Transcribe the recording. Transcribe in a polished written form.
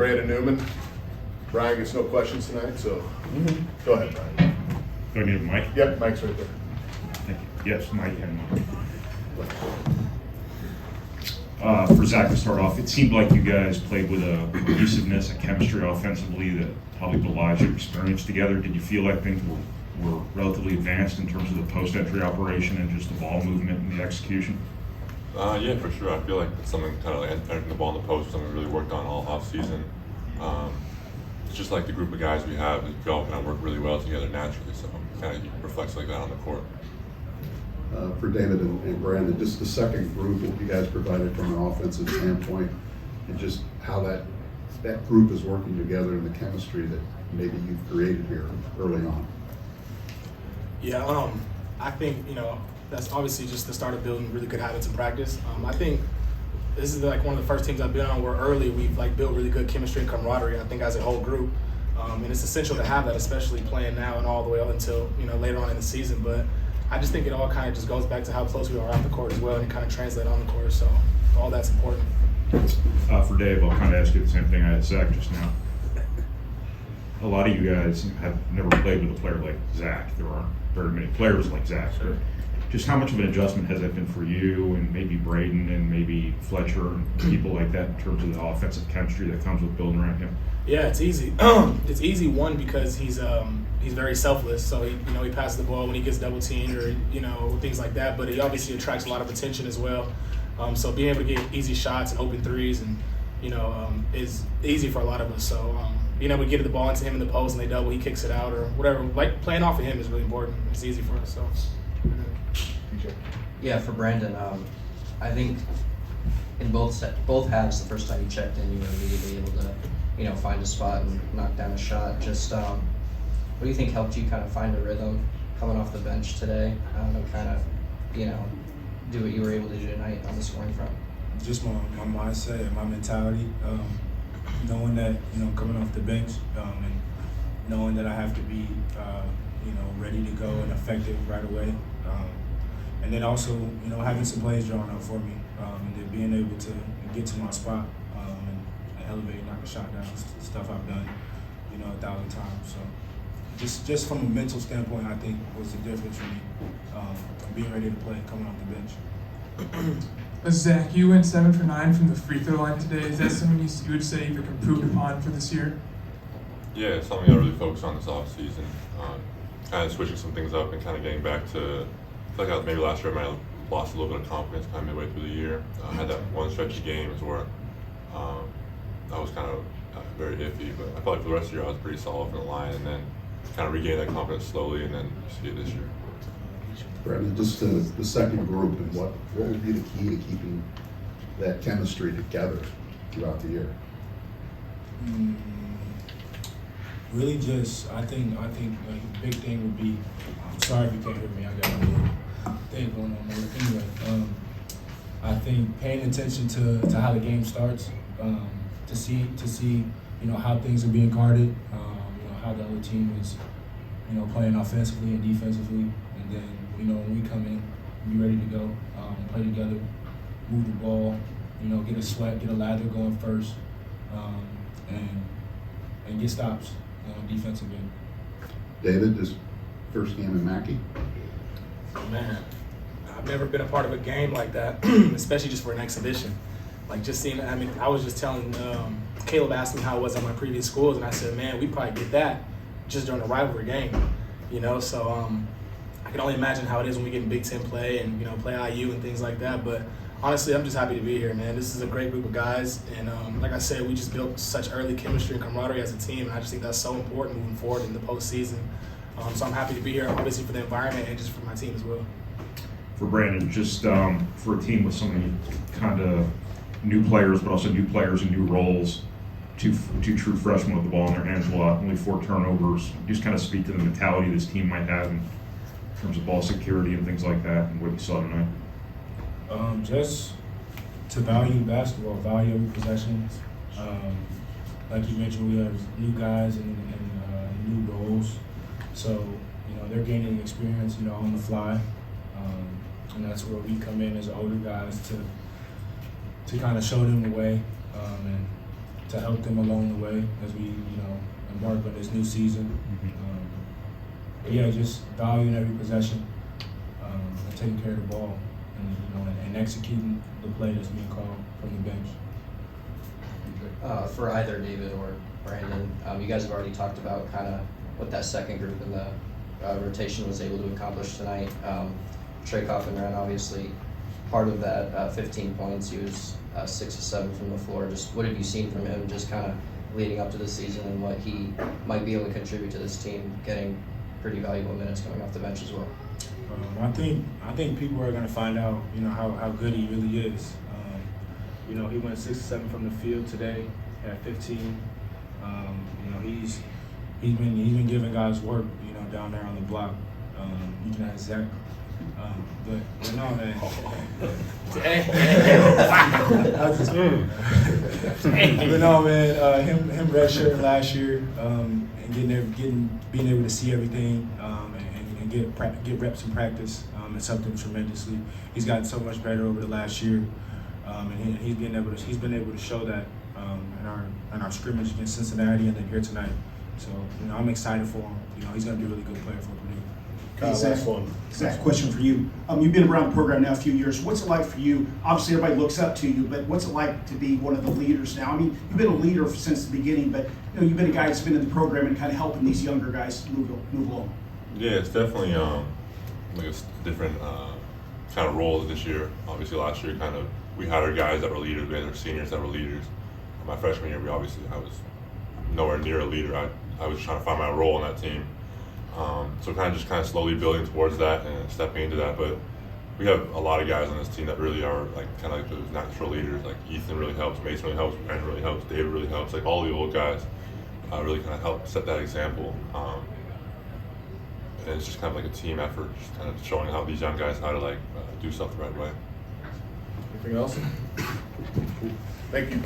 Brandon Newman. Brian gets no questions tonight, so go ahead, Brian. Do I need a mic? Yep, mic's right there. Thank you. Yes, mic and mic. For Zach to start off, it seemed like you guys played with a cohesiveness, a chemistry offensively that probably belies your experience together. Did you feel like things were relatively advanced in terms of the post-entry operation and just the ball movement and the execution? Yeah, for sure. I feel like it's something kind of like entering the ball in the post, something we really worked on all off season. It's just like the group of guys we have, we all kind of work really well together naturally, so it kind of reflects like that on the court. For David and Brandon, just the second group that you guys provided from an offensive standpoint, and just how that group is working together and the chemistry that maybe you've created here early on. Yeah, I think, that's obviously just the start of building really good habits in practice. I think this is like one of the first teams I've been on where early we've like built really good chemistry and camaraderie, I think, as a whole group. And it's essential to have that, especially playing now and all the way up until, later on in the season. But I just think it all kind of just goes back to how close we are off the court as well, and it kind of translates on the court. So all that's important. For Dave, I'll kind of ask you the same thing I had Zach just now. A lot of you guys have never played with a player like Zach. There aren't very many players like Zach. Sure. Just how much of an adjustment has that been for you and maybe Braden and maybe Fletcher and people like that in terms of the offensive chemistry that comes with building around him? Yeah, it's easy. It's easy, one, because he's very selfless. So he passes the ball when he gets double teamed or things like that. But he obviously attracts a lot of attention as well. So being able to get easy shots and open threes and is easy for a lot of us. So being able to get the ball into him in the post and they double, he kicks it out or whatever. Like playing off of him is really important. It's easy for us. So. Yeah, for Brandon, I think in both halves, the first time you checked in, you were immediately able to, find a spot and knock down a shot. Just what do you think helped you kind of find a rhythm coming off the bench today and kind of, do what you were able to do tonight on the scoring front? Just my mindset and my mentality, knowing that, coming off the bench and knowing that I have to be, ready to go and effective right away. And then also, having some plays drawn up for me, and then being able to get to my spot and elevate, knock a shot down, stuff I've done, 1,000 times. So just from a mental standpoint, I think was the difference for me, being ready to play, coming off the bench. Zach, you went 7 for 9 from the free throw line today. Is that something you would say you've improved upon for this year? Yeah, it's something I really focused on this offseason, kind of switching some things up and kind of getting back to, I feel like maybe last year I might have lost a little bit of confidence kind of midway through the year. I had that one stretch of games where I was kind of very iffy, but I felt like for the rest of the year I was pretty solid from the line and then kind of regained that confidence slowly and then see it this year. Brandon, just the second group, and what would be the key to keeping that chemistry together throughout the year? Really just, I think like a big thing would be, I'm sorry if you can't hear me, I got a little thing going on there. Anyway, I think paying attention to how the game starts, to see how things are being guarded, how the other team is, playing offensively and defensively, and then, when we come in, be ready to go, play together, move the ball, get a sweat, get a lather going first, and get stops on defensive end. David, this first game in Mackey? Man, I've never been a part of a game like that, especially just for an exhibition. Like just seeing, I was just telling, Caleb asked me how it was at my previous schools, and I said, man, we probably get that just during a rivalry game, so I can only imagine how it is when we get in Big Ten play and, play IU and things like that. But honestly, I'm just happy to be here, man. This is a great group of guys. And like I said, we just built such early chemistry and camaraderie as a team. And I just think that's so important moving forward in the postseason. So I'm happy to be here, obviously, for the environment and just for my team as well. For Brandon, just for a team with so many kind of new players, but also new players in new roles, two true freshmen with the ball in their hands a lot, only 4 turnovers. Just kind of speak to the mentality this team might have in terms of ball security and things like that, and what you saw tonight. Just to value basketball, value every possession. Like you mentioned, we have new guys and new roles, so they're gaining experience, on the fly, and that's where we come in as older guys to kind of show them the way and to help them along the way as we, embark on this new season. But yeah, just valuing every possession, and taking care of the ball, and executing the play that's being called from the bench. For either David or Brandon, you guys have already talked about kind of what that second group in the rotation was able to accomplish tonight. Trey Coffin-Wren, obviously, part of that 15 points. He was 6 of 7 from the floor. Just what have you seen from him just kind of leading up to the season and what he might be able to contribute to this team, getting pretty valuable minutes coming off the bench as well? I think people are going to find out, how good he really is. He went 6 or 7 from the field today at 15. He's been giving guys work, down there on the block. You can ask Zach. But no, man. But no, man. Him redshirting last year, and being able to see everything, and get reps in practice, it's helped him tremendously. He's gotten so much better over the last year, and he's been able to show that in our scrimmage against Cincinnati and then here tonight. So I'm excited for him. He's going to be a really good player for Purdue. Kyle, last one. Zach, question for you. You've been around the program now a few years. What's it like for you? Obviously, everybody looks up to you, but what's it like to be one of the leaders now? I mean, you've been a leader since the beginning, but you've been a guy that's been in the program and kind of helping these younger guys move along. Yeah, it's definitely like a different kind of role this year. Obviously, last year we had our guys that were leaders, we had our seniors that were leaders. My freshman year, I was nowhere near a leader. I was trying to find my role in that team. So kind of slowly building towards that and stepping into that. But we have a lot of guys on this team that really are kind of like those natural leaders. Like Ethan really helps, Mason really helps, Brandon really helps, David really helps. Like all the old guys really kind of help set that example. And it's just kind of like a team effort, just kind of showing how these young guys how to do stuff the right way. Anything else? Thank you.